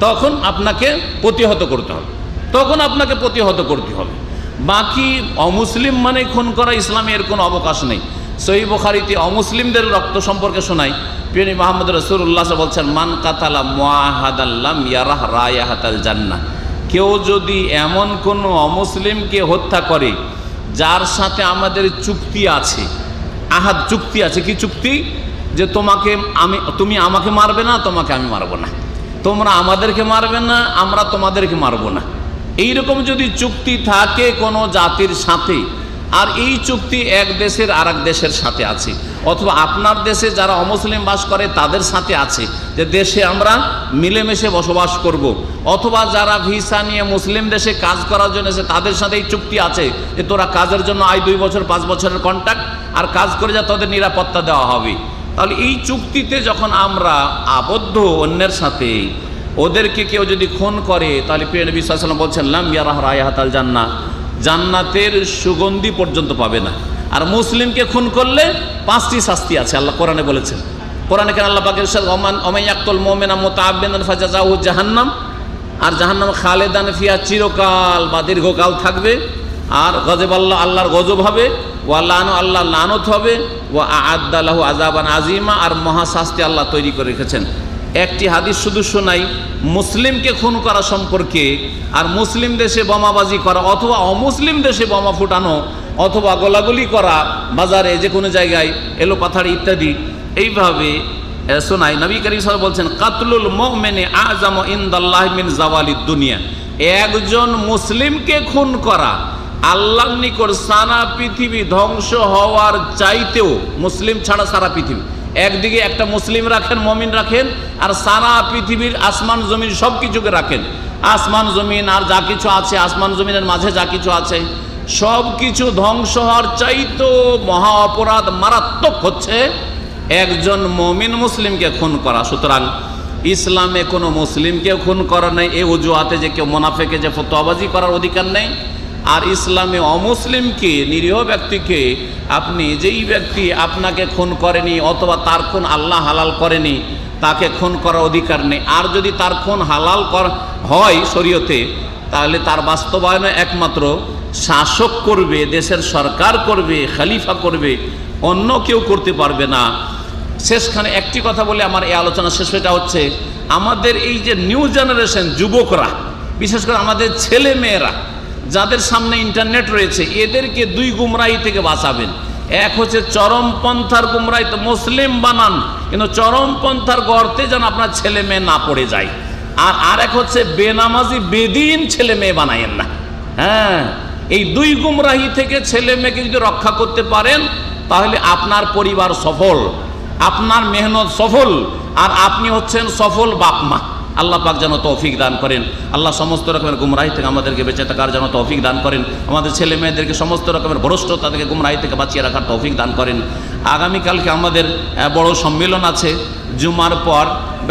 তখন আপনাকে প্রতিহত করতে হবে, তখন আপনাকে প্রতিহত করতে হবে। বাকি অমুসলিম মানে খুন করা ইসলামে এর কোনো অবকাশ নেই। সহিহ বুখারীতে অমুসলিমদের রক্ত সম্পর্কে শোনাই, প্রিয় নবী মুহাম্মদ রাসূলুল্লাহ বলছেন, মান কাতালা মুআহাদান লাম ইয়ারাহ রায়াহাতাল জান্নাহ। কেউ যদি এমন কোনো অমুসলিমকে হত্যা করে যার সাথে আমাদের চুক্তি আছে, আহাদ চুক্তি আছে, কি চুক্তি? যে তুমি আমাকে মারবে না, তোমাকে আমি মারবো না, তোমরা আমাদেরকে মারবে না, আমরা তোমাদেরকে মারবো না। এইরকম যদি চুক্তি থাকে কোনো জাতির সাথে, আর এই চুক্তি এক দেশের আর এক দেশের সাথে আছে, অথবা আপনার দেশে যারা অমুসলিম বাস করে তাদের সাথে আছে, যে দেশে আমরা মিলেমিশে বসবাস করব, অথবা যারা ভিসা নিয়ে মুসলিম দেশে কাজ করার জন্য এসে তাদের সাথে এই চুক্তি আছে যে তোরা কাজের জন্য 2 বছর 5 বছরের কন্ট্রাক্ট, আর কাজ করে যা তোদের নিরাপত্তা দেওয়া হবে। তাহলে এই চুক্তিতে যখন আমরা আবদ্ধ অন্যের সাথে, ওদেরকে কেউ যদি খুন করে, তাহলে প্রিয় নবী সাল্লাল্লাহু আলাইহি ওয়াসাল্লাম বলছেন, লাম ইয়ারাহ রায়াহাতাল জান্নাহ, জান্নাতের সুগন্ধি পর্যন্ত পাবে না। আর মুসলিমকে খুন করলে 5টি শাস্তি আছে, আল্লাহ কোরআনে বলেছেন। কোরআনে কেন আল্লাহ পাক ইরশাদ, ওমান ইয়াকতুল মুমিনা মুতাআব্বিদান ফাজাযাহু জাহান্নাম, আর জাহান্নাম খালিদান ফিহা, চিরকাল বা দীর্ঘকাল থাকবে। আর গজব আল্লাহ, আল্লাহর গজব হবে, ওয়া লানু, আল্লাহ লানত হবে, ওয়া আ'আদ্দা লাহু আযাবান আযীমা, আর মহাশাস্তি আল্লাহ তৈরি করে রেখেছেন। একটি হাদিস শুধু শোনাই মুসলিমকে খুন করা সম্পর্কে, আর মুসলিম দেশে বোমাবাজি করা, অথবা অমুসলিম দেশে বোমা ফুটানো, অথবা গোলাগুলি করা, বাজারে যে কোনো জায়গায় এলো পাথাড়ি ইত্যাদি, এইভাবে শোনাই। নবী করিম সাল্লাল্লাহু আলাইহি ওয়াসাল্লাম বলছেন, কাতলুল মুমিনি আযমু ইনদাল্লাহি মিন যাওয়ালিদ দুনিয়া। একজন মুসলিমকে খুন করা আল্লাহর নিকট সারা পৃথিবী ধ্বংস হওয়ার চাইতেও, মুসলিম ছাড়া সারা পৃথিবী, একদিকে একটা মুসলিম রাখেন, মুমিন রাখেন, আর সারা পৃথিবীর আসমান জমিন সব কিছুকে রাখেন। আসমান জমিন আর যা কিছু আছে, আসমান জমিনের মাঝে যা কিছু আছে, সব কিছু ধ্বংস হওয়ার চাইতেও মহা অপরাধ, মারাত্মক হচ্ছে একজন মুমিন মুসলিমকে খুন করা। সুতরাং ইসলামে কোনো মুসলিমকে খুন করা নেই এই অজুহাতে যে কেউ মুনাফিকে যে ফতোয়াবাজি করার অধিকার নেই। আর ইসলামে অমুসলিমকে, নিরীহ ব্যক্তিকে, আপনি যেই ব্যক্তি আপনাকে খুন করেনি অথবা তার খুন আল্লাহ হালাল করেনি, তাকে খুন করার অধিকার নেই। আর যদি তার খুন হালাল হয় শরীয়তে, তাহলে তার বাস্তবায়নে একমাত্র শাসক করবে, দেশের সরকার করবে, খলিফা করবে, অন্য কেউ করতে পারবে না। শেষখানে একটি কথা বলে আমার এই আলোচনা শেষ, সেটা হচ্ছে আমাদের এই যে নিউ জেনারেশন যুবকরা, বিশেষ করে আমাদের ছেলে মেয়েরা যাদের সামনে ইন্টারনেট রয়েছে, এদেরকে 2 গুমরাহি থেকে বাঁচাবেন। এক হচ্ছে চরমপন্থার গুমরাহি, তো মুসলিম বানান, কিন্তু চরমপন্থার গর্তে যেন আপনার ছেলে মেয়ে না পড়ে যায়। আর আরেক হচ্ছে বেনামাজি বেদিন ছেলে মেয়ে বানায়েন না। হ্যাঁ, এই 2 গুমরাহি থেকে ছেলে মেয়েকে যদি রক্ষা করতে পারেন, তাহলে আপনার পরিবার সফল, আপনার মেহনত সফল, আর আপনি হচ্ছেন সফল বাপ মা। আল্লাহ পাক যেন তৌফিক দান করেন। আল্লাহ সমস্ত রকমের গুমরাহি থেকে আমাদেরকে বেঁচে থাকার যেন তৌফিক দান করেন। আমাদের ছেলে মেয়েদেরকে সমস্ত রকমের ভ্রষ্টতা থেকে, গুমরাহি থেকে বাঁচিয়ে রাখার তৌফিক দান করেন। আগামীকালকে আমাদের বড় সম্মেলন আছে, জুমার পর